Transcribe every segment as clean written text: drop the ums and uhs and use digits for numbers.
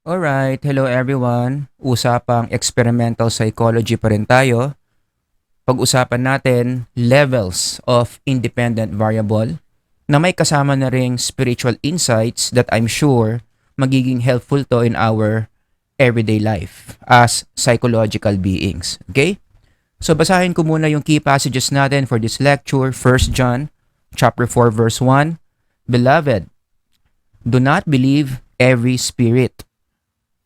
Alright, hello everyone. Usapang experimental psychology pa rin tayo. Pag-usapan natin levels of independent variable na may kasama na ring spiritual insights that I'm sure magiging helpful to in our everyday life as psychological beings. Okay? So basahin ko muna yung key passages natin for this lecture. 1 John chapter 4 verse 1. Beloved, do not believe every spirit.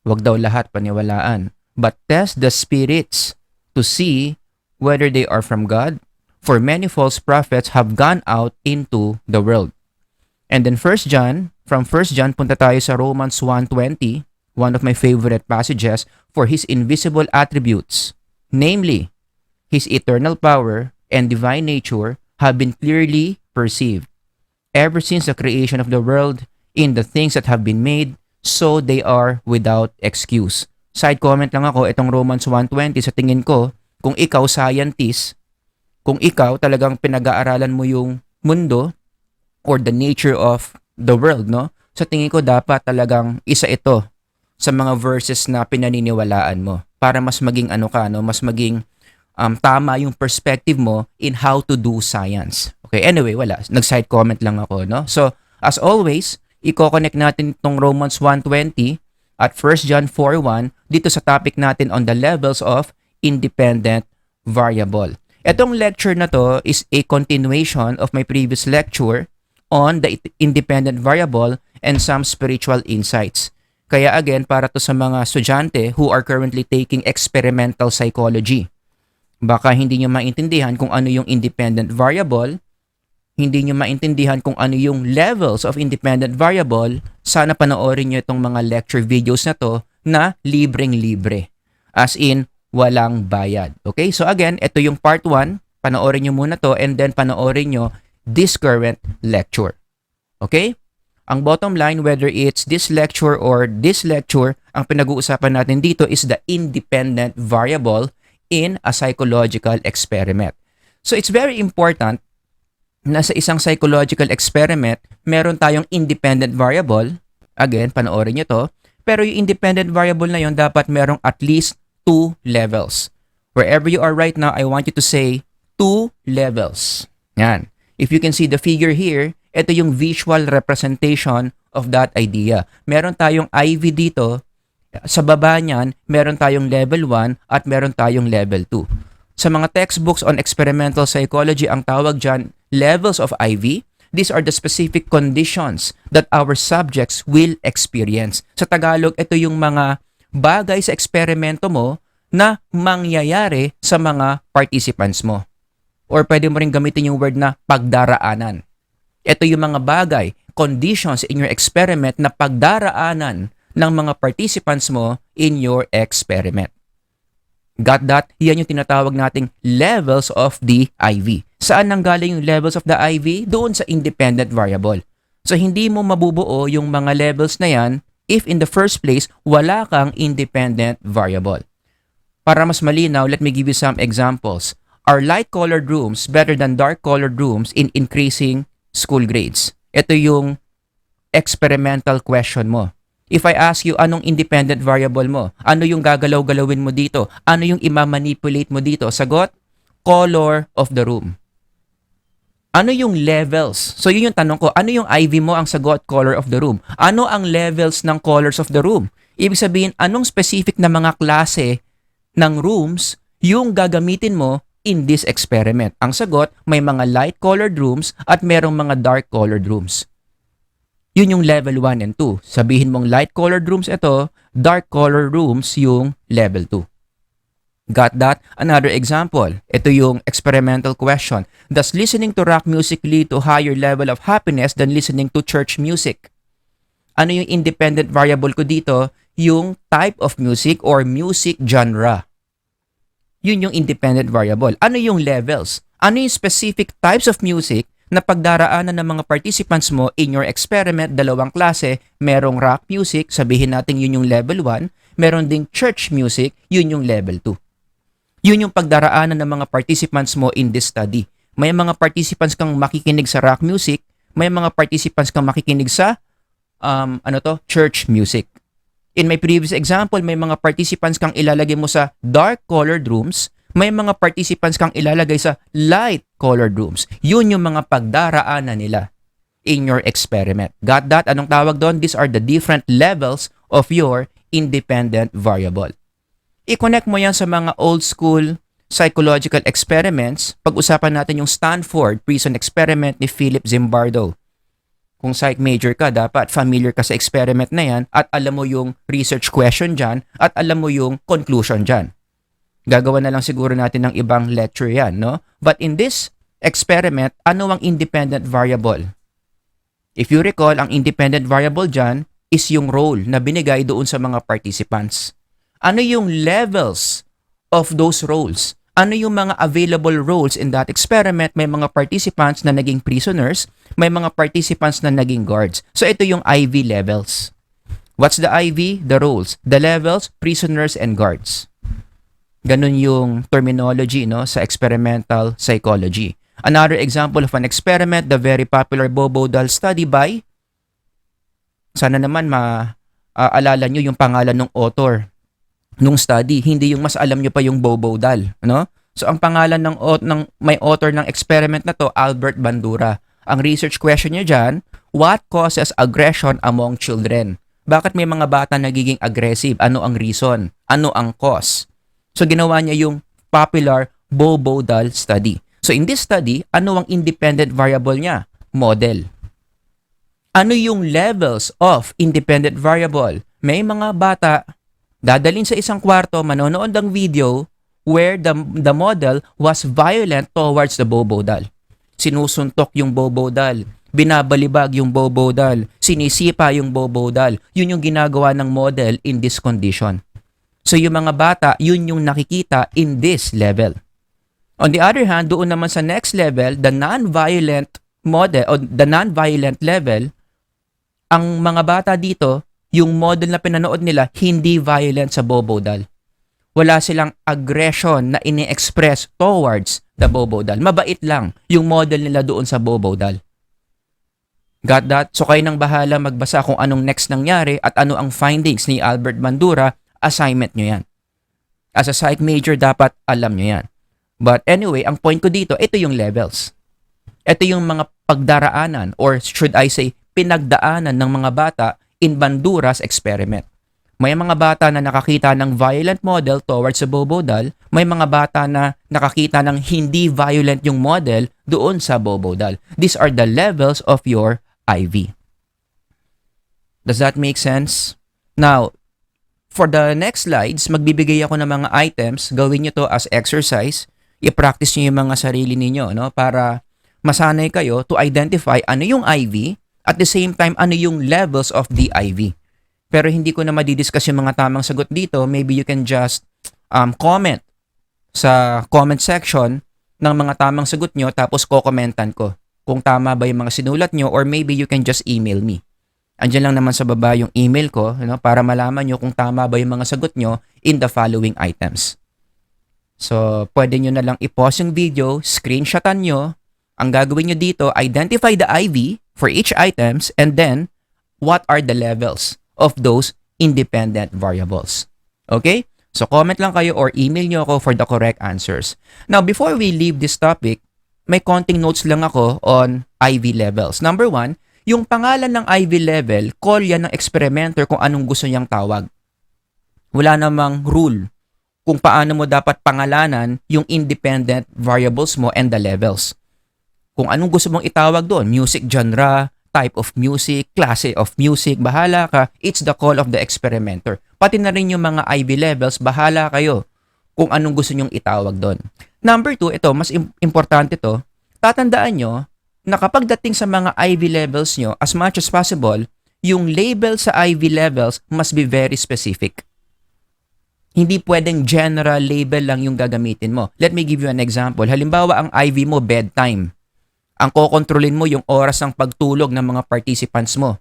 Wag daw lahat paniwalaan. But test the spirits to see whether they are from God. For many false prophets have gone out into the world. And then from 1 John, punta tayo sa Romans 1:20, one of my favorite passages, for His invisible attributes, namely, His eternal power and divine nature have been clearly perceived ever since the creation of the world in the things that have been made, so they are without excuse. Side comment lang ako, itong Romans 1:20, sa tingin ko, kung ikaw scientist, kung ikaw talagang pinag-aaralan mo yung mundo or the nature of the world, no? Sa tingin ko dapat talagang isa ito sa mga verses na pinaniniwalaan mo para mas maging ano ka, no? Mas maging tama yung perspective mo in how to do science. Okay, anyway, wala. Nag-side comment lang ako, no? So, as always, i-connect natin itong Romans 1:20 at 1 John 4:1 dito sa topic natin on the levels of independent variable. Etong lecture na to is a continuation of my previous lecture on the independent variable and some spiritual insights. Kaya again, para to sa mga estudyante who are currently taking experimental psychology. Baka hindi nyo maintindihan kung ano yung independent variable, hindi nyo maintindihan kung ano yung levels of independent variable, sana panoorin nyo itong mga lecture videos na to na libreng-libre. As in, walang bayad. Okay? So again, ito yung part 1. Panoorin nyo muna to and then panoorin nyo this current lecture. Okay? Ang bottom line, whether it's this lecture or this lecture, ang pinag-uusapan natin dito is the independent variable in a psychological experiment. So it's very important na sa isang psychological experiment, meron tayong independent variable. Again, panoorin nyo to. Pero yung independent variable na yon dapat merong at least 2 levels. Wherever you are right now, I want you to say 2 levels. Yan. If you can see the figure here, ito yung visual representation of that idea. Meron tayong IV dito. Sa baba niyan, meron tayong level 1 at meron tayong level 2. Sa mga textbooks on experimental psychology, ang tawag dyan, levels of IV. These are the specific conditions that our subjects will experience. Sa Tagalog, ito yung mga bagay sa eksperimento mo na mangyayari sa mga participants mo. Or pwede mo rin gamitin yung word na pagdaraanan. Ito yung mga bagay, conditions in your experiment na pagdaraanan ng mga participants mo in your experiment. Got that? Yan yung tinatawag nating levels of the IV. Saan nanggaling yung levels of the IV? Doon sa independent variable. So hindi mo mabubuo yung mga levels na yan if in the first place, wala kang independent variable. Para mas malinaw, let me give you some examples. Are light-colored rooms better than dark-colored rooms in increasing school grades? Ito yung experimental question mo. If I ask you, anong independent variable mo? Ano yung gagalaw-galawin mo dito? Ano yung imamanipulate mo dito? Sagot, color of the room. Ano yung levels? So yun yung tanong ko, ano yung IV mo? Ang sagot, color of the room. Ano ang levels ng colors of the room? Ibig sabihin, anong specific na mga klase ng rooms yung gagamitin mo in this experiment? Ang sagot, may mga light-colored rooms at merong mga dark-colored rooms. Yun yung level 1 and 2. Sabihin mong light-colored rooms ito, dark-colored rooms yung level 2. Got that? Another example. Ito yung experimental question. Does listening to rock music lead to higher level of happiness than listening to church music? Ano yung independent variable ko dito? Yung type of music or music genre. Yun yung independent variable. Ano yung levels? Ano yung specific types of music na pagdaraanan ng mga participants mo in your experiment? Dalawang klase. Merong rock music, sabihin natin yun yung level 1. Meron ding church music, yun yung level 2. Yun yung pagdaraanan ng mga participants mo in this study. May mga participants kang makikinig sa rock music, may mga participants kang makikinig sa church music. In my previous example, may mga participants kang ilalagay mo sa dark-colored rooms, may mga participants kang ilalagay sa light-colored rooms. Yun yung mga pagdaraanan nila in your experiment. Got that? Anong tawag doon? These are the different levels of your independent variable. I-connect mo yan sa mga old school psychological experiments. Pag-usapan natin yung Stanford Prison Experiment ni Philip Zimbardo. Kung psych major ka, dapat familiar ka sa experiment na yan at alam mo yung research question dyan at alam mo yung conclusion dyan. Gagawa na lang siguro natin ng ibang lecture yan, no? But in this experiment, ano ang independent variable? If you recall, ang independent variable dyan is yung role na binigay doon sa mga participants. Ano yung levels of those roles? Ano yung mga available roles in that experiment? May mga participants na naging prisoners, may mga participants na naging guards. So ito yung IV levels. What's the IV? The roles. The levels, prisoners and guards. Ganun yung terminology, no, sa experimental psychology. Another example of an experiment, the very popular Bobo doll study by, sana naman maalala nyo yung pangalan ng author nung study, hindi yung mas alam nyo pa yung Bobo doll, no? So ang pangalan ng may author ng experiment na to, Albert Bandura. Ang research question niya dyan, what causes aggression among children? Bakit may mga bata nagiging aggressive? Ano ang reason? Ano ang cause? So ginawa niya yung popular Bobo doll study. So in this study, ano ang independent variable niya? Model. Ano yung levels of independent variable? May mga bata dadalhin sa isang kwarto, manonood ng video where the model was violent towards the Bobo doll. Sinusuntok yung Bobo doll, binabalibag yung Bobo doll, sinisipa yung Bobo doll. Yun yung ginagawa ng model in this condition. So yung mga bata, yun yung nakikita in this level. On the other hand, doon naman sa next level, the non-violent model o the non-violent level, ang mga bata dito, yung model na pinanood nila, hindi violent sa Bobo doll. Wala silang aggression na ini-express towards the Bobo doll. Mabait lang yung model nila doon sa Bobo doll. Got that? So kayo nang bahala magbasa kung anong next nangyari at ano ang findings ni Albert Bandura. Assignment nyo yan. As a psych major, dapat alam nyo yan. But anyway, ang point ko dito, ito yung levels. Ito yung mga pagdaraanan or should I say, pinagdaanan ng mga bata in Bandura's experiment. May mga bata na nakakita ng violent model towards sa Bobo doll. May mga bata na nakakita ng hindi violent yung model doon sa Bobo doll. These are the levels of your IV. Does that make sense? Now, for the next slides, magbibigay ako ng mga items. Gawin nyo to as exercise. I-practice nyo yung mga sarili ninyo, no? Para masanay kayo to identify ano yung IV at the same time ano yung levels of the IV. Pero hindi ko na madidiscuss yung mga tamang sagot dito. Maybe you can just comment sa comment section ng mga tamang sagot nyo tapos ko-commentan ko kung tama ba yung mga sinulat nyo or maybe you can just email me. Andiyan lang naman sa baba yung email ko, para malaman nyo kung tama ba yung mga sagot nyo in the following items. So, pwede nyo na lang i-pause yung video, screenshotan nyo. Ang gagawin nyo dito, identify the IV for each items and then what are the levels of those independent variables. Okay? So, comment lang kayo or email nyo ako for the correct answers. Now, before we leave this topic, may konting notes lang ako on IV levels. Number 1, yung pangalan ng IV level, call yan ng experimenter kung anong gusto niyang tawag. Wala namang rule kung paano mo dapat pangalanan yung independent variables mo and the levels. Kung anong gusto mong itawag doon, music genre, type of music, klase of music, bahala ka, it's the call of the experimenter. Pati na rin yung mga IV levels, bahala kayo kung anong gusto nyong itawag doon. Number 2, ito, mas importante to, tatandaan nyo, na kapag dating sa mga IV levels nyo, as much as possible, yung label sa IV levels must be very specific. Hindi pwedeng general label lang yung gagamitin mo. Let me give you an example. Halimbawa, ang IV mo, bedtime. Ang kokontrolin mo yung oras ng pagtulog ng mga participants mo.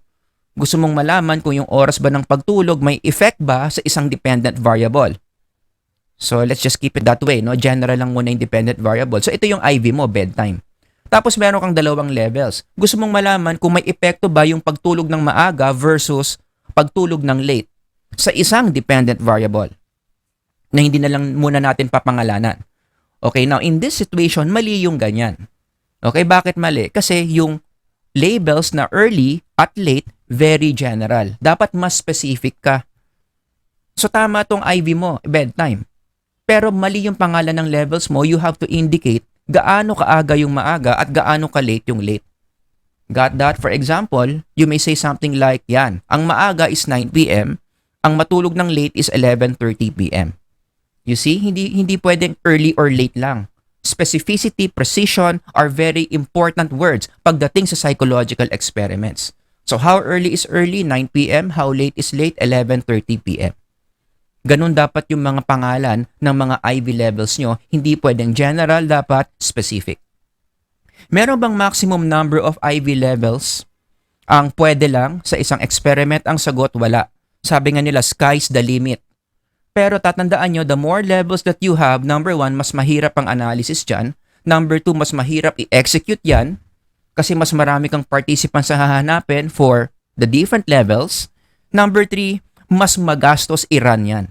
Gusto mong malaman kung yung oras ba ng pagtulog may effect ba sa isang dependent variable. So, let's just keep it that way, no? General lang muna yung dependent variable. So, ito yung IV mo, bedtime. Tapos meron kang dalawang levels. Gusto mong malaman kung may epekto ba yung pagtulog ng maaga versus pagtulog ng late. sa isang dependent variable na hindi na lang muna natin papangalanan. Okay, now in this situation, mali yung ganyan. Okay, bakit mali? Kasi yung labels na early at late, very general. Dapat mas specific ka. So tama tong IV mo, bedtime. Pero mali yung pangalan ng levels mo, you have to indicate gaano kaaga yung maaga at gaano ka late yung late. Got that? For example, you may say something like, yan, ang maaga is 9 p.m., ang matulog ng late is 11:30 p.m. You see, hindi pwedeng early or late lang. Specificity, precision are very important words pagdating sa psychological experiments. So how early is early? 9 p.m. How late is late? 11:30 p.m. Ganun dapat yung mga pangalan ng mga IV levels nyo. Hindi pwedeng general, dapat specific. Meron bang maximum number of IV levels? Ang pwede lang sa isang experiment, ang sagot wala. Sabi nga nila, sky's the limit. Pero tatandaan nyo, the more levels that you have, number one, mas mahirap ang analysis dyan. Number two, mas mahirap i-execute yan kasi mas marami kang participants na hahanapin for the different levels. Number three, mas magastos i-run yan.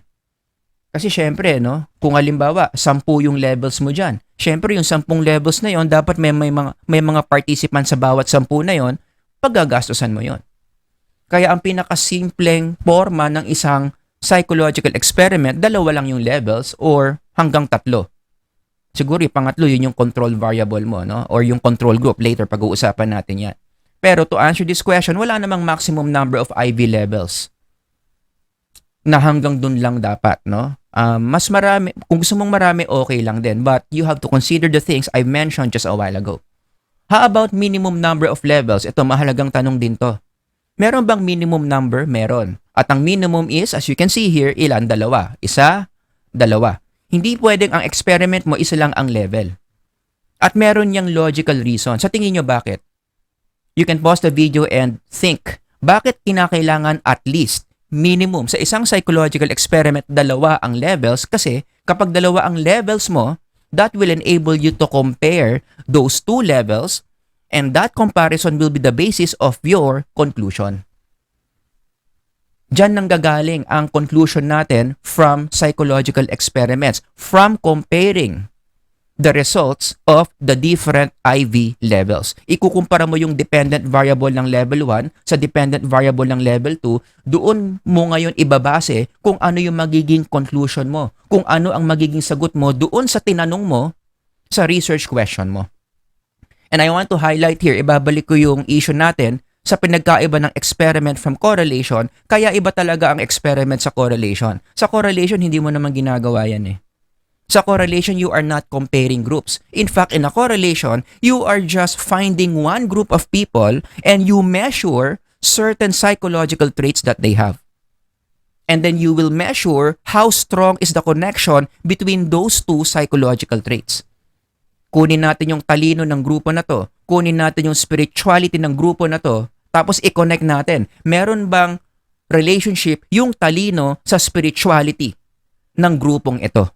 Kasi syempre, no, kung halimbawa, 10 yung levels mo dyan, syempre yung 10 levels na yon dapat may mga participants sa bawat 10 na yon, paggagastosan mo yon. Kaya ang pinakasimpleng forma ng isang psychological experiment, 2 lang yung levels or hanggang 3. Siguro yung pangatlo, yun yung control variable mo, no? Or yung control group. Later, pag-uusapan natin yan. Pero to answer this question, wala namang maximum number of IV levels na hanggang dun lang dapat, no? Mas marami, kung gusto mong marami, okay lang din. But you have to consider the things I mentioned just a while ago. How about minimum number of levels? Ito, mahalagang tanong din to. Meron bang minimum number? Meron. At ang minimum is, as you can see here, ilan? 2. 1, 2. Hindi pwedeng ang experiment mo isa lang ang level. At meron niyang logical reason. Sa tingin nyo bakit? You can pause the video and think, bakit kinakailangan at least minimum sa isang psychological experiment 2 ang levels? Kasi kapag 2 ang levels mo, that will enable you to compare those 2 levels and that comparison will be the basis of your conclusion. Diyan nang gagaling ang conclusion natin from psychological experiments, from comparing the results of the different IV levels. Ikukumpara mo yung dependent variable ng level 1 sa dependent variable ng level 2, doon mo ngayon ibabase kung ano yung magiging conclusion mo, kung ano ang magiging sagot mo doon sa tinanong mo sa research question mo. And I want to highlight here, ibabalik ko yung issue natin sa pinagkaiba ng experiment from correlation, kaya iba talaga ang experiment sa correlation. Sa correlation, hindi mo naman ginagawa yan eh. Sa correlation, you are not comparing groups. In fact, in a correlation, you are just finding one group of people and you measure certain psychological traits that they have. And then you will measure how strong is the connection between those two psychological traits. Kunin natin yung talino ng grupo na to, kunin natin yung spirituality ng grupo na to, tapos i-connect natin. Meron bang relationship yung talino sa spirituality ng grupong ito?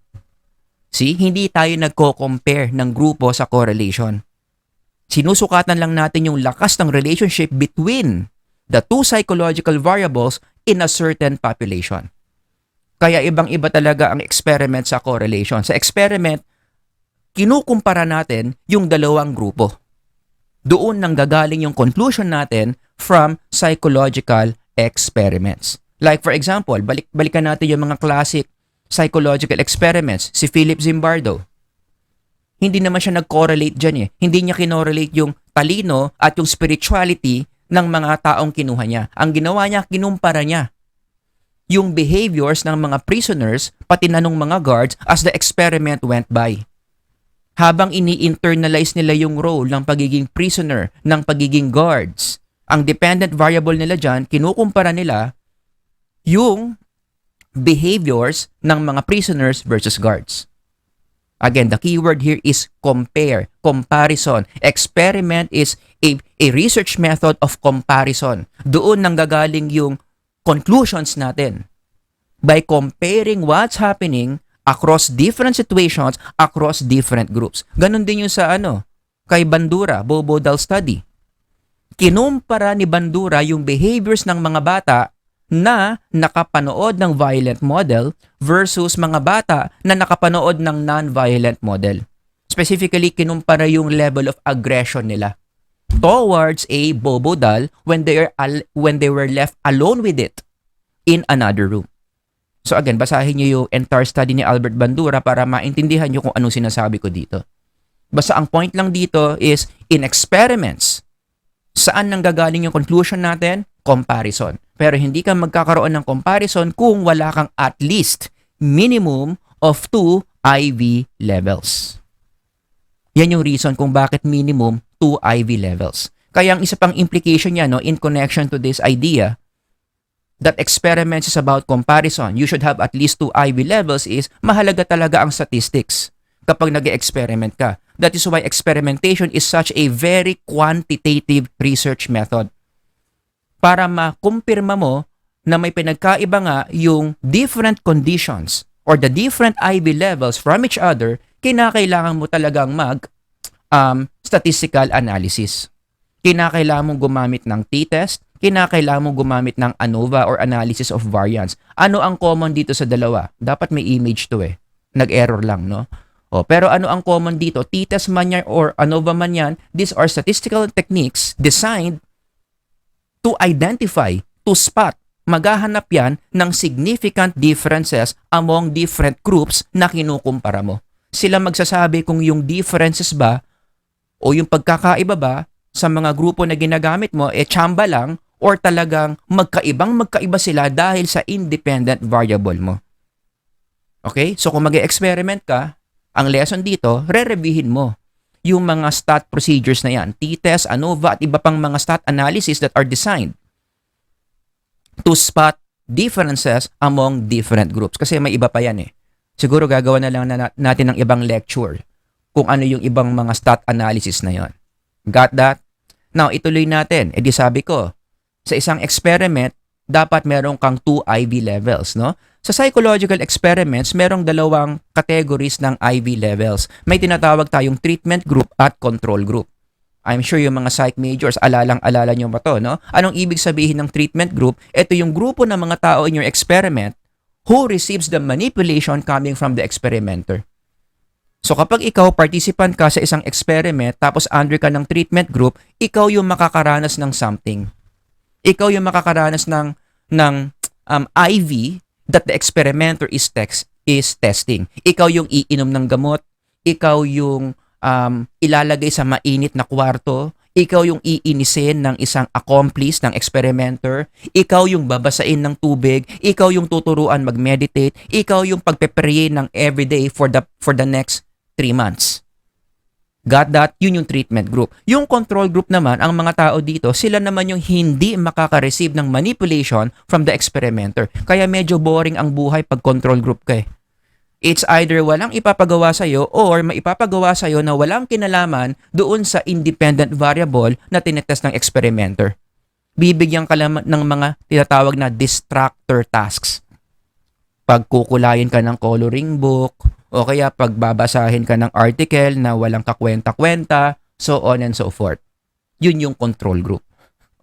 See, hindi tayo nagko-compare ng grupo sa correlation. Sinusukatan lang natin yung lakas ng relationship between the two psychological variables in a certain population. Kaya ibang-iba talaga ang experiment sa correlation. Sa experiment, kinukumpara natin yung 2 grupo. Doon nang gagaling yung conclusion natin from psychological experiments. Like for example, balikan natin yung mga classic psychological experiments, si Philip Zimbardo. Hindi naman siya nag-correlate dyan eh. Hindi niya kinorelate yung talino at yung spirituality ng mga taong kinuha niya. Ang ginawa niya, kinumpara niya yung behaviors ng mga prisoners pati na ng mga guards as the experiment went by. Habang ini-internalize nila yung role ng pagiging prisoner, ng pagiging guards, ang dependent variable nila dyan, kinukumpara nila yung behaviors ng mga prisoners versus guards. Again, the keyword here is compare, comparison. Experiment is a research method of comparison. Doon nang gagaling yung conclusions natin. By comparing what's happening across different situations, across different groups. Ganon din yung sa kay Bandura, Bobo Dahl study. Kinumpara ni Bandura yung behaviors ng mga bata na nakapanood ng violent model versus mga bata na nakapanood ng non-violent model. Specifically, kinumpara yung level of aggression nila towards a bobo doll when they were left alone with it in another room. So again, basahin niyo yung entire study ni Albert Bandura para maintindihan niyo kung anong sinasabi ko dito. Basta ang point lang dito is in experiments, saan nanggagaling yung conclusion natin? Comparison. Pero hindi ka magkakaroon ng comparison kung wala kang at least minimum of 2 IV levels. Yan yung reason kung bakit minimum 2 IV levels. Kaya ang isa pang implication niya, no, in connection to this idea that experiments is about comparison, you should have at least 2 IV levels is mahalaga talaga ang statistics kapag nag-experiment ka. That is why experimentation is such a very quantitative research method. Para makumpirma mo na may pinagkaiba nga yung different conditions or the different IV levels from each other, kinakailangan mo talagang statistical analysis. Kinakailangan mong gumamit ng t-test, kinakailangan mong gumamit ng ANOVA or analysis of variance. Ano ang common dito sa dalawa? Dapat may image to eh. Nag-error lang, no? Pero ano ang common dito? T-test man yan or ANOVA man yan, these are statistical techniques designed to identify, to spot, maghahanap yan ng significant differences among different groups na kinukumpara mo. Sila magsasabi kung yung differences ba o yung pagkakaiba ba sa mga grupo na ginagamit mo, tsamba lang or talagang magkaiba sila dahil sa independent variable mo. Okay? So kung mag-experiment ka, ang lesson dito, re-reviewin mo yung mga stat procedures na yan, t-test, ANOVA at iba pang mga stat analysis that are designed to spot differences among different groups. Kasi may iba pa yan eh. Siguro gagawa na lang natin ng ibang lecture kung ano yung ibang mga stat analysis na yon. Got that? Now, ituloy natin. Di sabi ko, sa isang experiment, dapat meron kang 2 IV levels, no? Sa psychological experiments, merong dalawang categories ng IV levels. May tinatawag tayong treatment group at control group. I'm sure yung mga psych majors, alalang-alala nyo ba to, no? Anong ibig sabihin ng treatment group? Ito yung grupo ng mga tao in your experiment who receives the manipulation coming from the experimenter. So kapag ikaw participant ka sa isang experiment tapos under ka ng treatment group, ikaw yung makakaranas ng something. Ikaw yung makakaranas ng IV that the experimenter is testing. Ikaw yung iinom ng gamot, ikaw yung ilalagay sa mainit na kwarto, ikaw yung iinisin ng isang accomplice ng experimenter, ikaw yung babasain ng tubig, ikaw yung tuturuan mag-meditate, ikaw yung pagpe-pray ng everyday for the next 3 months. Got that? Yun yung treatment group. Yung control group naman, ang mga tao dito, sila naman yung hindi makaka-receive ng manipulation from the experimenter. Kaya medyo boring ang buhay pag control group ka eh. It's either walang ipapagawa sa'yo or maipapagawa sa'yo na walang kinalaman doon sa independent variable na tinetest ng experimenter. Bibigyan ka lang ng mga tinatawag na distractor tasks. Pagkukulayin ka ng coloring book, o kaya pagbabasahin ka ng article na walang kakwenta-kwenta, so on and so forth. Yun yung control group.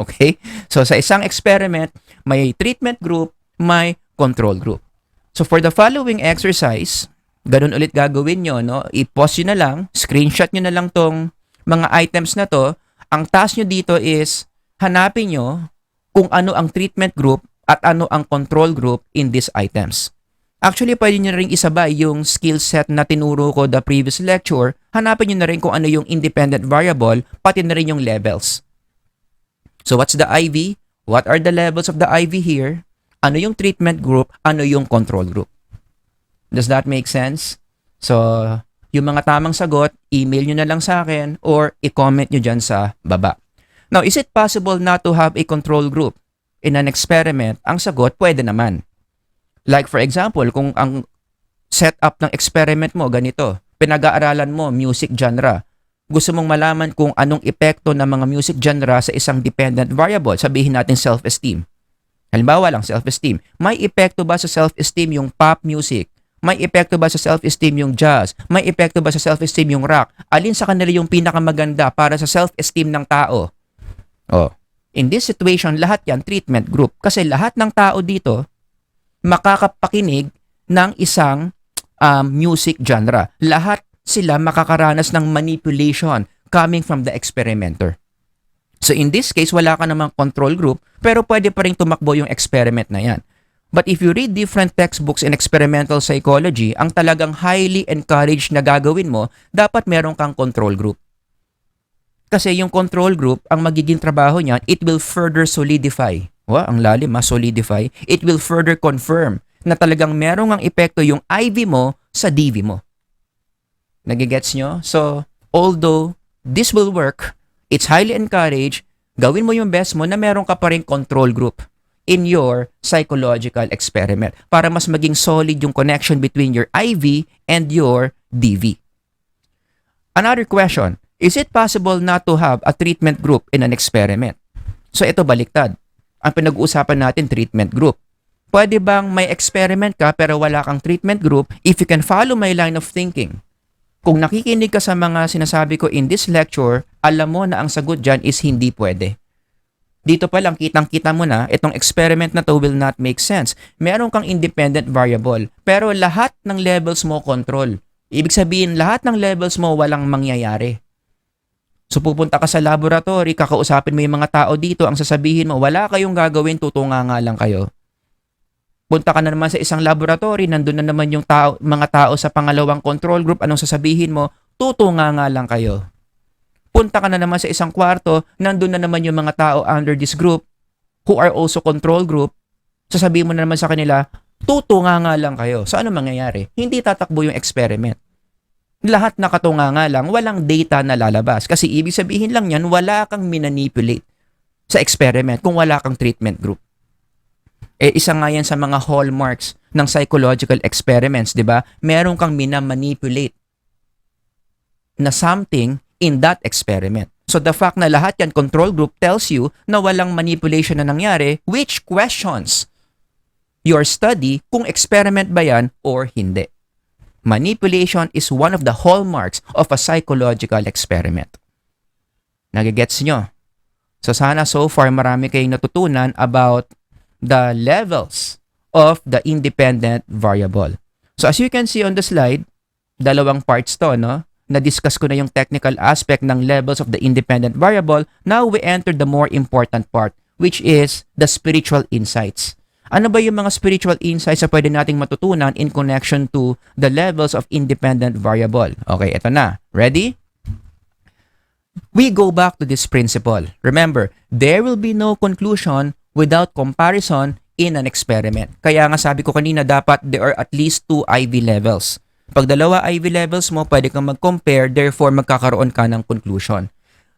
Okay? So sa isang experiment, may treatment group, may control group. So for the following exercise, ganun ulit gagawin nyo, no? I-pause nyo na lang, screenshot nyo na lang tong mga items na to. Ang task nyo dito is, hanapin nyo kung ano ang treatment group at ano ang control group in these items. Actually, pwede nyo rin isabay yung skill set na tinuro ko the previous lecture. Hanapin nyo na rin kung ano yung independent variable, pati na rin yung levels. So what's the IV? What are the levels of the IV here? Ano yung treatment group? Ano yung control group? Does that make sense? So, yung mga tamang sagot, email nyo na lang sa akin or i-comment nyo dyan sa baba. Now, is it possible not to have a control group in an experiment? Ang sagot, pwede naman. Like for example, kung ang setup ng experiment mo ganito, pinag-aaralan mo music genre. Gusto mong malaman kung anong epekto ng mga music genre sa isang dependent variable, sabihin natin self-esteem. Halimbawa lang, self-esteem. May epekto ba sa self-esteem yung pop music? May epekto ba sa self-esteem yung jazz? May epekto ba sa self-esteem yung rock? Alin sa kanila yung pinakamaganda para sa self-esteem ng tao? In this situation, lahat yan treatment group. Kasi lahat ng tao dito makakapakinig ng isang music genre. Lahat sila makakaranas ng manipulation coming from the experimenter. So in this case, wala ka namang control group, pero pwede pa rin tumakbo yung experiment na yan. But if you read different textbooks in experimental psychology, ang talagang highly encouraged na gagawin mo, dapat meron kang control group. Kasi yung control group, ang magiging trabaho niyan, it will further solidify. Ang lalim, solidify. It will further confirm na talagang merong ang epekto yung IV mo sa DV mo. Nagigets nyo? So, although this will work, it's highly encouraged, gawin mo yung best mo na meron ka pa rin control group in your psychological experiment para mas maging solid yung connection between your IV and your DV. Another question, is it possible not to have a treatment group in an experiment? So ito baliktad. Ang pinag-uusapan natin treatment group. Pwede bang may experiment ka pero wala kang treatment group if you can follow my line of thinking? Kung nakikinig ka sa mga sinasabi ko in this lecture, alam mo na ang sagot dyan is hindi pwede. Dito pa lang kitang-kita mo na itong experiment na to will not make sense. Meron kang independent variable, pero lahat ng levels mo control. Ibig sabihin, lahat ng levels mo walang mangyayari. So pupunta ka sa laboratory, kakausapin mo yung mga tao dito, ang sasabihin mo, wala kayong gagawin, tutunga nga lang kayo. Punta ka na naman sa isang laboratory, nandun na naman yung mga tao sa pangalawang control group, anong sasabihin mo? Tutunga nga lang kayo. Punta ka na naman sa isang kwarto, nandun na naman yung mga tao under this group who are also control group. Sasabihin mo na naman sa kanila, tutunga nga lang kayo. So ano mangyayari? Hindi tatakbo yung experiment. Lahat nakatunga nga lang, walang data na lalabas. Kasi ibig sabihin lang yan, wala kang minanipulate sa experiment kung wala kang treatment group. Isa nga yan sa mga hallmarks ng psychological experiments, di ba? Meron kang minamanipulate na something in that experiment. So the fact na lahat yan control group tells you na walang manipulation na nangyari, which questions your study kung experiment ba yan or hindi. Manipulation is one of the hallmarks of a psychological experiment. Nagigets nyo? So sana so far marami kayong natutunan about the levels of the independent variable. So as you can see on the slide, dalawang parts to, no? Na-discuss ko na yung technical aspect ng levels of the independent variable. Now we enter the more important part, which is the spiritual insights. Ano ba yung mga spiritual insights na pwede nating matutunan in connection to the levels of independent variable? Okay, ito na. Ready? We go back to this principle. Remember, there will be no conclusion without comparison in an experiment. Kaya nga sabi ko kanina, dapat there are at least 2 IV levels. Pag dalawa IV levels mo, pwede kang mag-compare, therefore magkakaroon ka ng conclusion.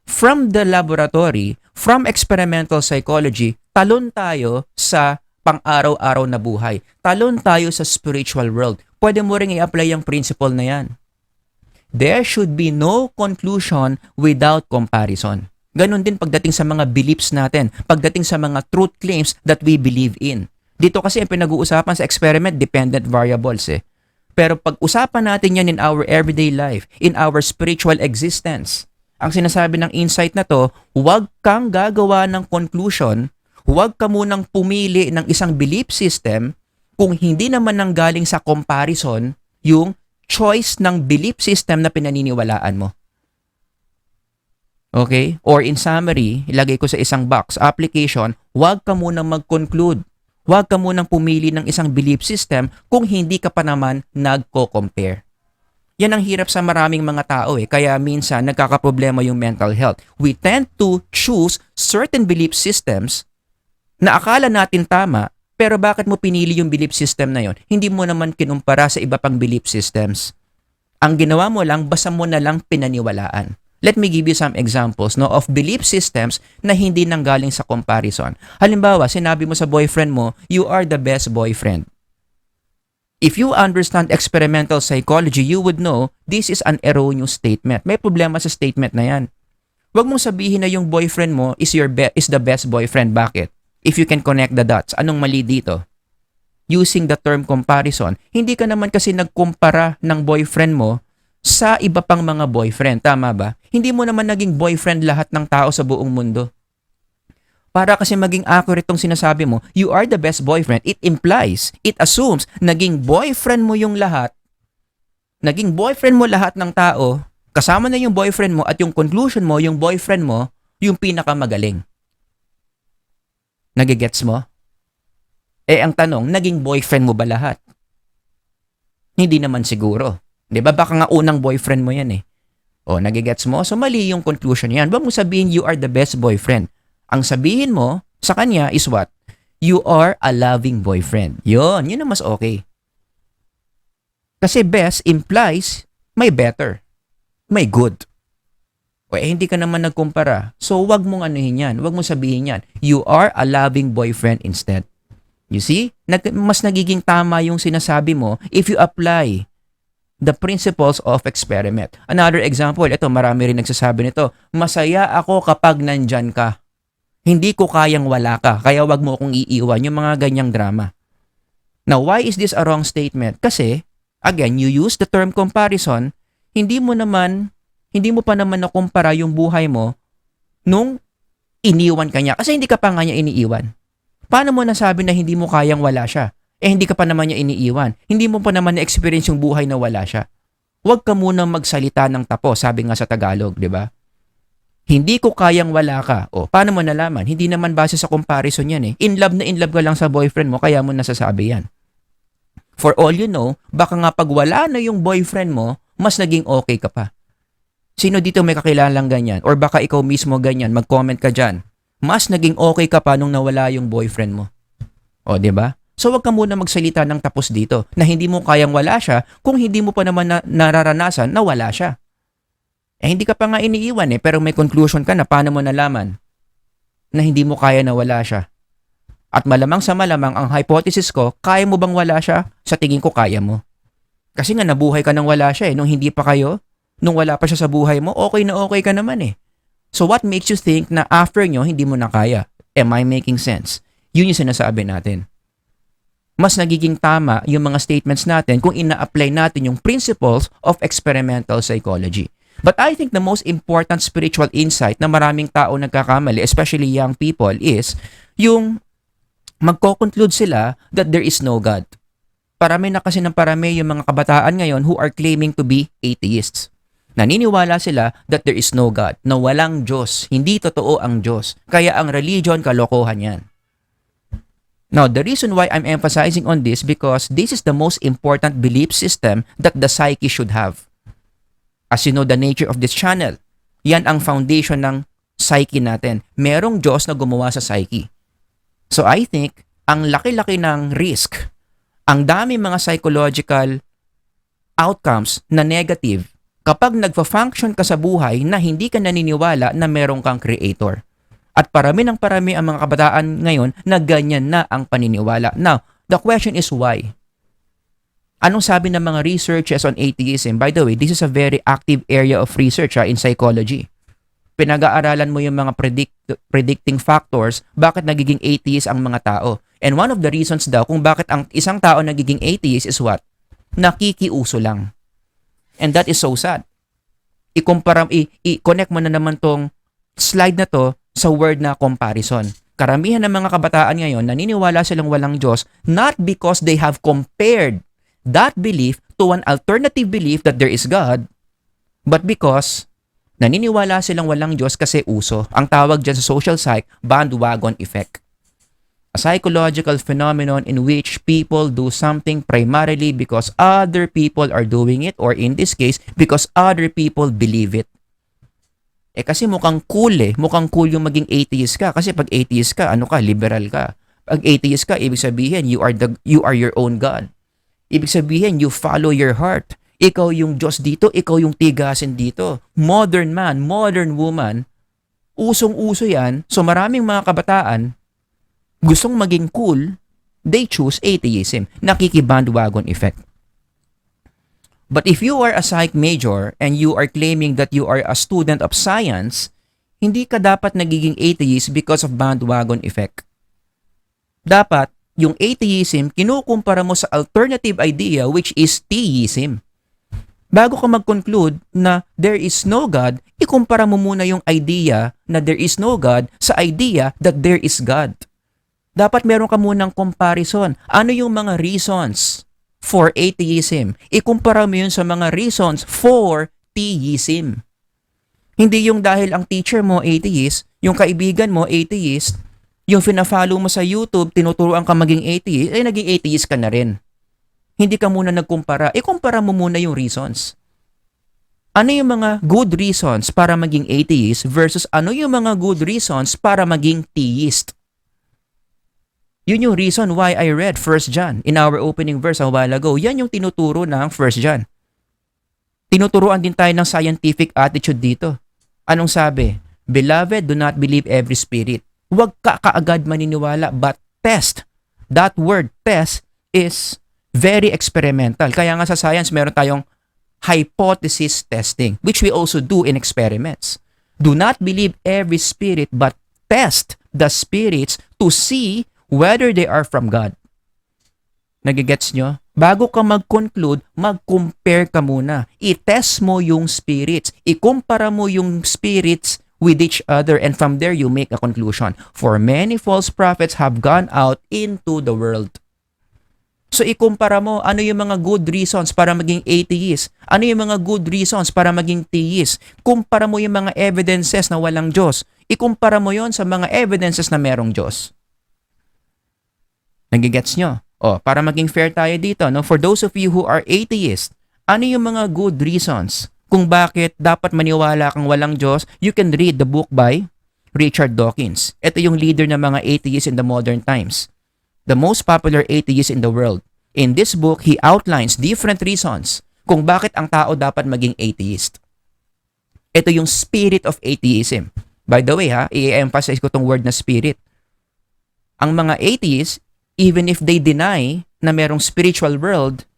From the laboratory, from experimental psychology, talon tayo sa pang-araw-araw na buhay. Talon tayo sa spiritual world. Pwede mo ring i-apply yung principle na yan. There should be no conclusion without comparison. Ganon din pagdating sa mga beliefs natin, pagdating sa mga truth claims that we believe in. Dito kasi ang pinag-uusapan sa experiment, dependent variables eh. Pero pag-usapan natin yan in our everyday life, in our spiritual existence, ang sinasabi ng insight na to, huwag kang gagawa ng conclusion, huwag ka munang pumili ng isang belief system kung hindi naman nanggaling sa comparison yung choice ng belief system na pinaniniwalaan mo. Okay? Or in summary, ilagay ko sa isang box, application, huwag ka munang mag-conclude. Huwag ka munang pumili ng isang belief system kung hindi ka pa naman nagko-compare. Yan ang hirap sa maraming mga tao eh. Kaya minsan nagkakaproblema yung mental health. We tend to choose certain belief systems na akala natin tama, pero bakit mo pinili yung belief system na yon? Hindi mo naman kinumpara sa iba pang belief systems. Ang ginawa mo lang, basta mo na lang pinaniwalaan. Let me give you some examples of belief systems na hindi nanggaling sa comparison. Halimbawa, sinabi mo sa boyfriend mo, you are the best boyfriend. If you understand experimental psychology, you would know this is an erroneous statement. May problema sa statement na yan. Huwag mong sabihin na yung boyfriend mo is the best boyfriend. Bakit? If you can connect the dots, anong mali dito? Using the term comparison, hindi ka naman kasi nagkumpara ng boyfriend mo sa iba pang mga boyfriend. Tama ba? Hindi mo naman naging boyfriend lahat ng tao sa buong mundo. Para kasi maging accurate tong sinasabi mo, you are the best boyfriend, it implies, it assumes, naging boyfriend mo yung lahat, naging boyfriend mo lahat ng tao, kasama na yung boyfriend mo at yung conclusion mo, yung boyfriend mo, yung pinakamagaling. Nagigets mo? Eh ang tanong, naging boyfriend mo ba lahat? Hindi naman siguro. 'Di ba? Baka nga unang boyfriend mo yan eh. O, nagigets mo? So mali yung conclusion yan. Huwag mo sabihin you are the best boyfriend. Ang sabihin mo sa kanya is what? You are a loving boyfriend. Yun ang mas okay. Kasi best implies may better, may good. O hindi ka naman nagkumpara. So wag mong anuhin yan. Wag mong sabihin yan. You are a loving boyfriend instead. You see? Mas nagiging tama yung sinasabi mo if you apply the principles of experiment. Another example, ito marami rin nagsasabi nito, masaya ako kapag nandyan ka. Hindi ko kayang wala ka, kaya wag mo akong iiwan, yung mga ganyang drama. Now, why is this a wrong statement? Kasi, again, you use the term comparison, hindi mo pa naman nakumpara yung buhay mo nung iniwan ka niya. Kasi hindi ka pa nga niya iniiwan. Paano mo nasabi na hindi mo kayang wala siya? Eh hindi ka pa naman niya iniiwan. Hindi mo pa naman na-experience yung buhay na wala siya. Huwag ka munang magsalita ng tapos, sabi nga sa Tagalog, di ba? Hindi ko kayang wala ka. O, paano mo nalaman? Hindi naman base sa comparison yan eh. In love na in love ka lang sa boyfriend mo, kaya mo nasasabi yan. For all you know, baka nga pag wala na yung boyfriend mo, mas naging okay ka pa. Sino dito may kakilalang ganyan? Or baka ikaw mismo ganyan, mag-comment ka dyan. Mas naging okay ka pa nung nawala yung boyfriend mo. O, di ba? So, wag ka muna magsalita ng tapos dito na hindi mo kayang wala siya kung hindi mo pa naman nararanasan na wala siya. Eh, hindi ka pa nga iniiwan eh, pero may conclusion ka na paano mo nalaman na hindi mo kaya na wala siya. At malamang sa malamang, ang hypothesis ko, kaya mo bang wala siya? Sa tingin ko, kaya mo. Kasi nga, nabuhay ka nang wala siya eh. Nung hindi pa kayo, nung wala pa siya sa buhay mo, okay na okay ka naman eh. So what makes you think na after nyo, hindi mo na kaya? Am I making sense? Yun yung sinasabi natin. Mas nagiging tama yung mga statements natin kung ina-apply natin yung principles of experimental psychology. But I think the most important spiritual insight na maraming tao nagkakamali, especially young people, is yung magko-conclude sila that there is no God. Parami na kasi ng parami yung mga kabataan ngayon who are claiming to be atheists. Naniniwala sila that there is no God, na walang Diyos, hindi totoo ang Diyos. Kaya ang religion, kalokohan yan. Now, the reason why I'm emphasizing on this because this is the most important belief system that the psyche should have. As you know, the nature of this channel, yan ang foundation ng psyche natin. Merong Diyos na gumawa sa psyche. So I think, ang laki-laki ng risk, ang dami mga psychological outcomes na negative kapag nagfa-function ka sa buhay na hindi ka naniniwala na merong kang creator. At parami ng parami ang mga kabataan ngayon na ganyan na ang paniniwala. Now, the question is why? Anong sabi ng mga researchers on atheism? By the way, this is a very active area of research in psychology. Pinag-aaralan mo yung mga predicting factors bakit nagiging atheist ang mga tao. And one of the reasons daw kung bakit ang isang tao nagiging atheist is what? Nakikiuso lang. And that is so sad. I-connect mo na naman tong slide na to sa word na comparison. Karamihan ng mga kabataan ngayon naniniwala silang walang Diyos not because they have compared that belief to an alternative belief that there is God, but because naniniwala silang walang Diyos kasi uso. Ang tawag dyan sa social psych, bandwagon effect. A psychological phenomenon in which people do something primarily because other people are doing it, or in this case, because other people believe it. Eh kasi mukhang cool mukhang cool yung maging atheist ka. Kasi pag atheist ka, ano ka, liberal ka. Pag atheist ka, ibig sabihin, you are your own God. Ibig sabihin, you follow your heart. Ikaw yung Diyos dito, ikaw yung tigasin dito. Modern man, modern woman, usong-uso yan. So maraming mga kabataan, gustong maging cool, they choose atheism. Nakikibandwagon effect. But if you are a psych major and you are claiming that you are a student of science, hindi ka dapat nagiging atheist because of bandwagon effect. Dapat, yung atheism, kinukumpara mo sa alternative idea which is theism. Bago ka mag-conclude na there is no God, ikumpara mo muna yung idea na there is no God sa idea that there is God. Dapat meron ka munang comparison. Ano yung mga reasons for atheism? Ikumpara mo yun sa mga reasons for theism. Hindi yung dahil ang teacher mo atheist, yung kaibigan mo atheist, yung fina-follow mo sa YouTube, tinuturuan ka maging atheist, ay naging atheist ka na rin. Hindi ka muna nagkumpara. Ikumpara mo muna yung reasons. Ano yung mga good reasons para maging atheist versus ano yung mga good reasons para maging theist? Yun yung reason why I read 1 John in our opening verse a while ago. Yan yung tinuturo ng 1 John. Tinuturuan din tayo ng scientific attitude dito. Anong sabi? Beloved, do not believe every spirit. Huwag ka kaagad maniniwala but test. That word test is very experimental. Kaya nga sa science, meron tayong hypothesis testing, which we also do in experiments. Do not believe every spirit, but test the spirits to see whether they are from God. Nagigets nyo? Bago ka mag-conclude, mag-compare ka muna. I-test mo yung spirits. Ikumpara mo yung spirits with each other, and from there, you make a conclusion. For many false prophets have gone out into the world. So ikumpara mo ano yung mga good reasons para maging atheist, ano yung mga good reasons para maging theist. Kumpara mo yung mga evidences na walang Diyos. Ikumpara mo yon sa mga evidences na merong Diyos. Nagigets nyo? Para maging fair tayo dito, no? For those of you who are atheist, ano yung mga good reasons kung bakit dapat maniwala kang walang Diyos? You can read the book by Richard Dawkins. Ito yung leader ng mga atheists in the modern times. The most popular atheist in the world. In this book, he outlines different reasons kung bakit ang tao dapat maging atheist. Ito yung spirit of atheism. By the way, i-emphasize ko tong word na spirit. Ang mga atheists, even if they deny na merong spiritual world,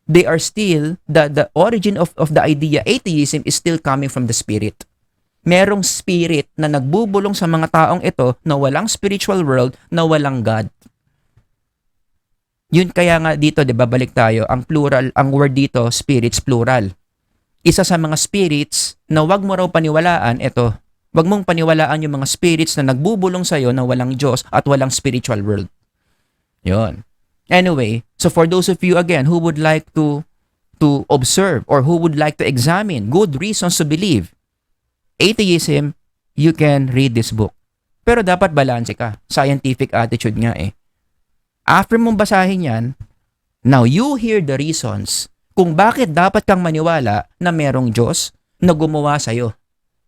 they are still, the origin of the idea, atheism is still coming from the spirit. Merong spirit na nagbubulong sa mga taong ito na walang spiritual world, na walang God. Yun kaya nga dito, 'di ba, balik tayo, ang plural, ang word dito, spirits plural. Isa sa mga spirits na wag mo raw paniwalaan, ito. Wag mong paniwalaan yung mga spirits na nagbubulong sa iyo na walang Diyos at walang spiritual world. Yun. Anyway, so for those of you again who would like to observe or who would like to examine good reasons to believe atheism, you can read this book. Pero dapat balanse ka. Scientific attitude nga eh. After mong basahin yan, now you hear the reasons kung bakit dapat kang maniwala na merong Diyos na gumawa sa'yo.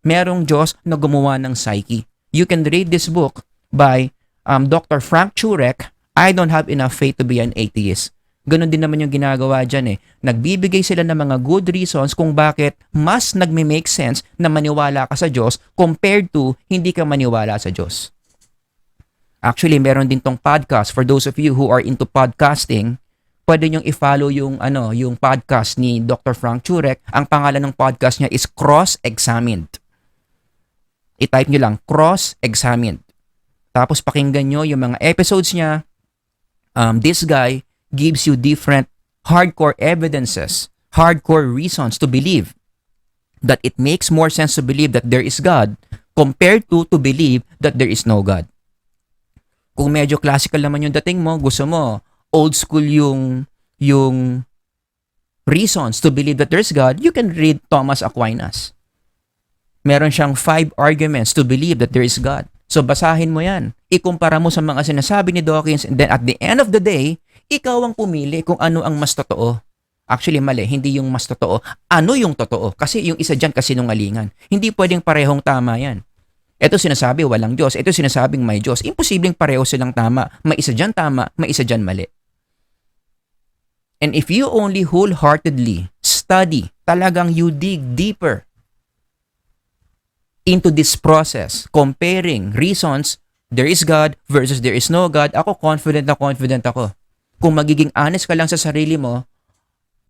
Merong Diyos na gumawa ng psyche. You can read this book by Dr. Frank Turek, I Don't Have Enough Faith to Be an Atheist. Ganon din naman yung ginagawa dyan eh. Nagbibigay sila ng mga good reasons kung bakit mas nagme-make sense na maniwala ka sa Diyos compared to hindi ka maniwala sa Diyos. Actually, meron din tong podcast. For those of you who are into podcasting, pwede nyong i-follow yung podcast ni Dr. Frank Turek. Ang pangalan ng podcast niya is Cross-Examined. I-type nyo lang, Cross-Examined. Tapos pakinggan nyo yung mga episodes niya. This guy gives you different hardcore evidences, hardcore reasons to believe that it makes more sense to believe that there is God compared to believe that there is no God. Kung medyo classical naman yung dating mo, gusto mo old school yung reasons to believe that there's God, you can read Thomas Aquinas. Meron siyang 5 arguments to believe that there is God. So basahin mo yan. Ikumpara mo sa mga sinasabi ni Dawkins, and then at the end of the day, ikaw ang pumili kung ano ang mas totoo. Actually, mali. Hindi yung mas totoo. Ano yung totoo? Kasi yung isa dyan kasinungalingan. Hindi pwedeng parehong tama yan. Ito sinasabi walang Diyos. Ito sinasabing may Diyos. Imposibleng pareho silang tama. May isa dyan tama, may isa dyan mali. And if you only wholeheartedly study, talagang you dig deeper into this process, comparing reasons, there is God versus there is no God, ako confident ako. Kung magiging honest ka lang sa sarili mo,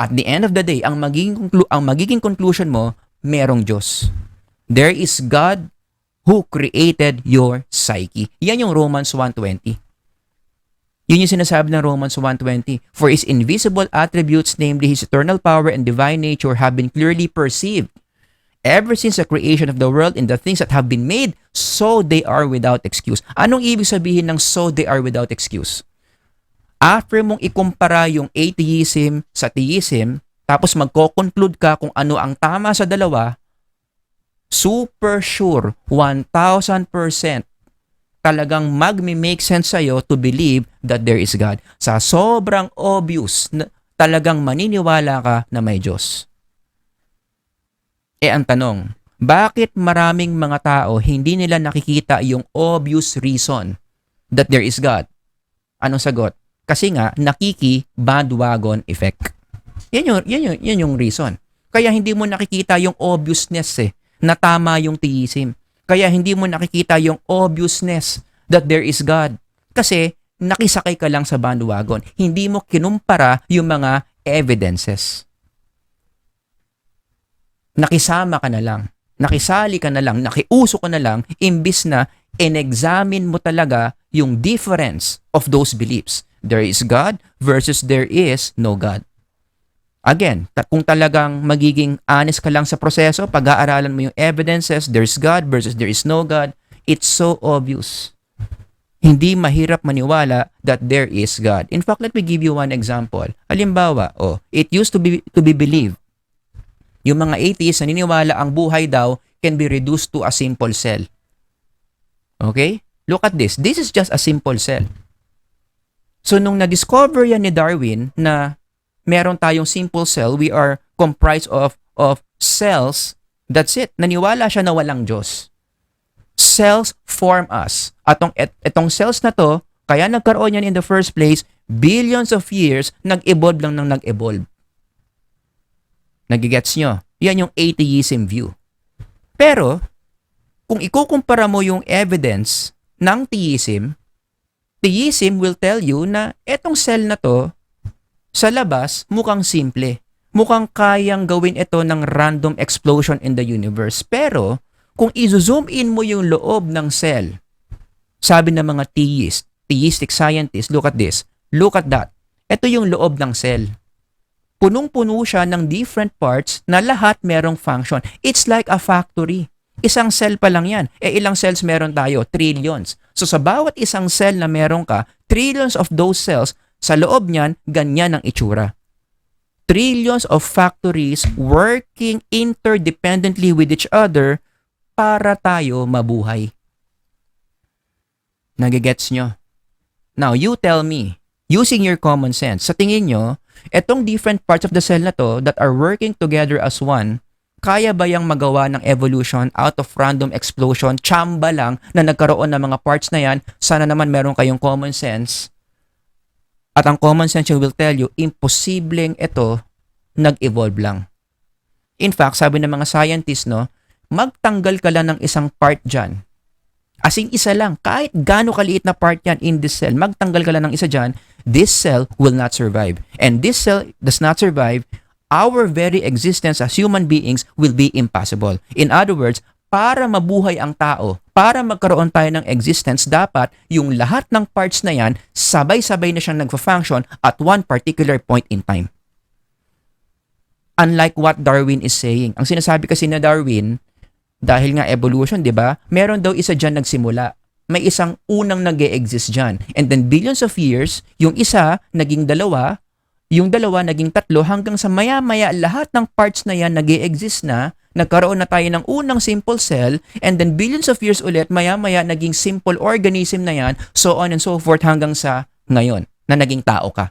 at the end of the day, ang magiging conclusion mo, merong Diyos. There is God who created your psyche. Yan yung Romans 1:20. Yun yung sinasabi ng Romans 1:20. For his invisible attributes, namely his eternal power and divine nature, have been clearly perceived ever since the creation of the world in the things that have been made, so they are without excuse. Anong ibig sabihin ng so they are without excuse? After mong ikumpara yung atheism sa theism, tapos magko-conclude ka kung ano ang tama sa dalawa, super sure, 1,000% talagang magme-make sense sa'yo to believe that there is God. Sa sobrang obvious, talagang maniniwala ka na may Diyos. Ang tanong, bakit maraming mga tao hindi nila nakikita yung obvious reason that there is God? Anong sagot? Kasi nga, nakiki-bandwagon effect. Yan yung reason. Kaya hindi mo nakikita yung obviousness na tama yung theism. Kaya hindi mo nakikita yung obviousness that there is God. Kasi nakisakay ka lang sa bandwagon. Hindi mo kinumpara yung mga evidences. Nakisama ka na lang. Nakisali ka na lang. Nakiuso ka na lang imbis na in-examine mo talaga yung difference of those beliefs. There is God versus there is no God. Again, kung talagang magiging honest ka lang sa proseso, pag-aaralan mo yung evidences, there's God versus there is no God, it's so obvious. Hindi mahirap maniwala that there is God. In fact, let me give you one example. Halimbawa, it used to be believed. Yung mga atheists naniniwala ang buhay daw can be reduced to a simple cell. Okay? Look at this. This is just a simple cell. So, nung na-discover yan ni Darwin na meron tayong simple cell, we are comprised of cells, that's it. Naniwala siya na walang Diyos. Cells form us. At itong cells na to, kaya nagkaroon yan in the first place, billions of years, nag-evolve lang ng nag-evolve. Nagigets nyo? Yan yung atheism view. Pero, kung ikukumpara mo yung evidence ng theism will tell you na etong cell na to, sa labas, mukhang simple. Mukhang kayang gawin ito ng random explosion in the universe. Pero, kung i-zoom in mo yung loob ng cell, sabi ng mga theistic scientists, look at this. Look at that. Ito yung loob ng cell. Punong-puno siya ng different parts na lahat merong function. It's like a factory. Isang cell pa lang yan. Ilang cells meron tayo? Trillions. So sa bawat isang cell na meron ka, trillions of those cells, sa loob niyan, ganyan ang itsura. Trillions of factories working interdependently with each other para tayo mabuhay. Nagigets nyo? Now, you tell me, using your common sense, sa tingin nyo, etong different parts of the cell na to that are working together as one, kaya ba yung magawa ng evolution out of random explosion, tsamba lang na nagkaroon ng mga parts na yan? Sana naman meron kayong common sense. At ang common sense will tell you, imposibleng ito, nag-evolve lang. In fact, sabi ng mga scientists, magtanggal ka lang ng isang part dyan. As in, isa lang. Kahit gaano kaliit na part yan in this cell, magtanggal ka lang ng isa dyan, this cell will not survive. And this cell does not survive, our very existence as human beings will be impossible. In other words, para mabuhay ang tao, para magkaroon tayo ng existence, dapat yung lahat ng parts na yan, sabay-sabay na siyang nagfa-function at one particular point in time. Unlike what Darwin is saying. Ang sinasabi kasi na Darwin, dahil nga evolution, di ba? Meron daw isa dyan nagsimula. May isang unang nag-e-exist dyan. And then billions of years, yung isa naging dalawa, yung dalawa naging tatlo, hanggang sa maya-maya lahat ng parts na yan nag-e-exist na, nagkaroon na tayo ng unang simple cell, and then billions of years ulit, maya-maya naging simple organism na yan, so on and so forth hanggang sa ngayon, na naging tao ka.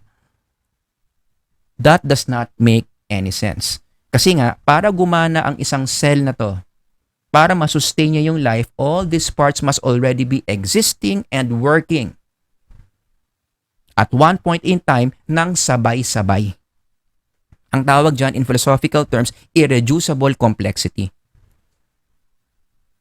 That does not make any sense. Kasi nga, para gumana ang isang cell na to, para masustain niya yung life, all these parts must already be existing and working at one point in time ng sabay-sabay. Ang tawag dyan in philosophical terms, irreducible complexity.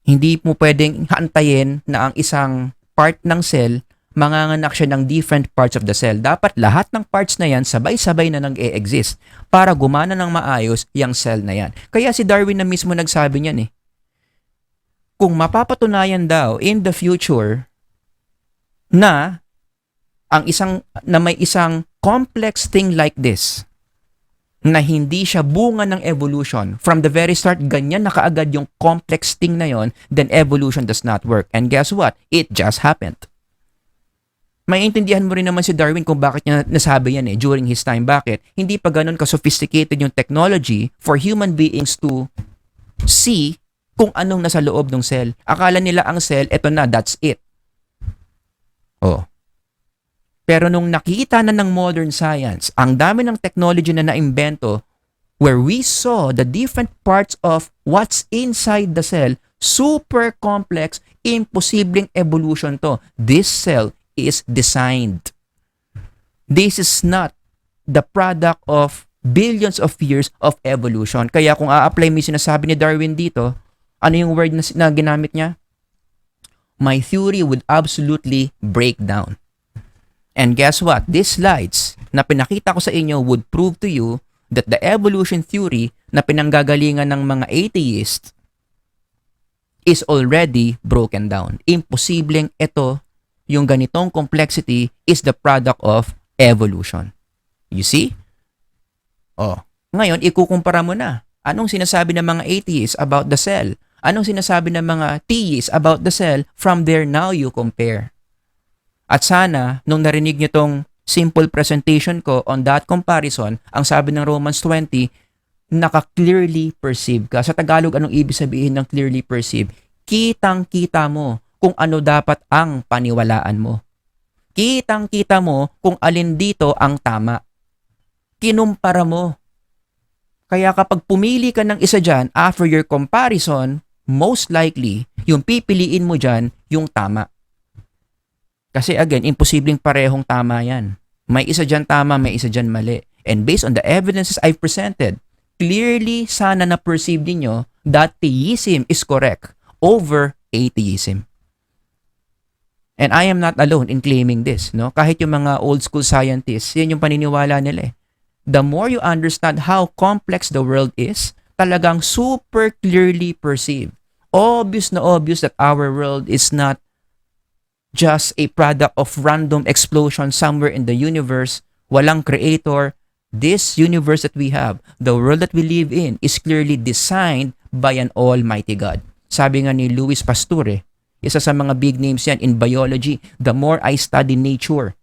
Hindi mo pwedeng hantayin na ang isang part ng cell, manganganak siya ng different parts of the cell. Dapat lahat ng parts na yan sabay-sabay na nag-e-exist para gumana ng maayos yung cell na yan. Kaya si Darwin na mismo nagsabi niyan kung mapapatunayan daw in the future na na may isang complex thing like this, na hindi siya bunga ng evolution. From the very start, ganyan na kaagad yung complex thing na yon, then evolution does not work. And guess what? It just happened. Maiintindihan mo rin naman si Darwin kung bakit niya nasabi yan during his time. Bakit? Hindi pa ganun ka-sophisticated yung technology for human beings to see kung anong nasa loob ng cell. Akala nila ang cell, eto na, that's it. Oh. Pero nung nakita na ng modern science, ang dami ng technology na naimbento where we saw the different parts of what's inside the cell, super complex, imposibleng evolution to. This cell is designed. This is not the product of billions of years of evolution. Kaya kung a-apply mo yung sinasabi ni Darwin dito, ano yung word na ginamit niya? My theory would absolutely break down. And guess what? These slides na pinakita ko sa inyo would prove to you that the evolution theory na pinanggagalingan ng mga atheists is already broken down. Imposibleng ito, yung ganitong complexity is the product of evolution. You see? Oh, ngayon ikukumpara mo na. Anong sinasabi ng mga atheists about the cell? Anong sinasabi ng mga theists about the cell? From there, now you compare. At sana, nung narinig nyo tong simple presentation ko on that comparison, ang sabi ng Romans 20, naka-clearly perceive ka. Sa Tagalog, anong ibig sabihin ng clearly perceive? Kitang-kita mo kung ano dapat ang paniwalaan mo. Kitang-kita mo kung alin dito ang tama. Kinumpara mo. Kaya kapag pumili ka ng isa dyan, after your comparison, most likely, yung pipiliin mo dyan, yung tama. Kasi again, imposibleng parehong tama yan. May isa dyan tama, may isa dyan mali. And based on the evidences I've presented, clearly sana na-perceive ninyo that theism is correct over atheism. And I am not alone in claiming this. No? Kahit yung mga old school scientists, yan yung paniniwala nila eh. The more you understand how complex the world is, talagang super clearly perceived. Obvious na obvious that our world is not just a product of random explosion somewhere in the universe. Walang creator. This universe that we have, the world that we live in, is clearly designed by an almighty God. Sabi nga ni Louis Pasteur, isa sa mga big names yan in biology, the more I study nature.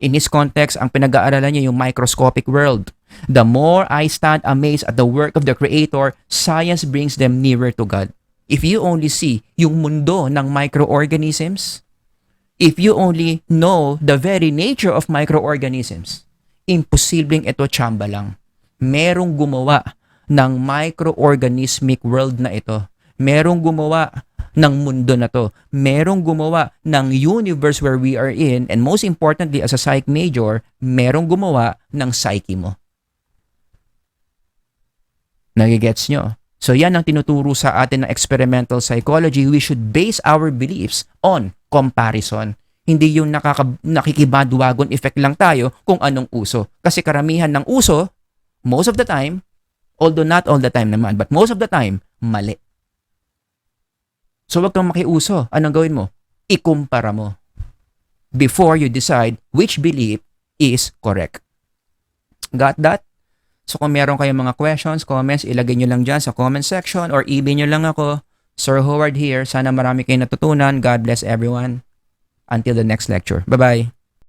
In his context, ang pinag-aaralan niya yung microscopic world. The more I stand amazed at the work of the Creator, science brings them nearer to God. If you only see yung mundo ng microorganisms, if you only know the very nature of microorganisms, imposibleng ito tsamba lang. Merong gumawa ng microorganismic world na ito. Merong gumawa ng mundo na to. Merong gumawa ng universe where we are in, and most importantly, as a psych major, merong gumawa ng psyche mo. Nagigets nyo? So yan ang tinuturo sa atin ng experimental psychology. We should base our beliefs on comparison. Hindi yung nakikibadwagon effect lang tayo kung anong uso. Kasi karamihan ng uso, most of the time, although not all the time naman, but most of the time, mali. So wag kang makiuso. Anong gawin mo? Ikumpara mo before you decide which belief is correct. Got that? So kung meron kayong mga questions, comments, ilagay nyo lang dyan sa comment section or email nyo lang ako. Sir Howard here. Sana marami kayong natutunan. God bless everyone. Until the next lecture. Bye-bye.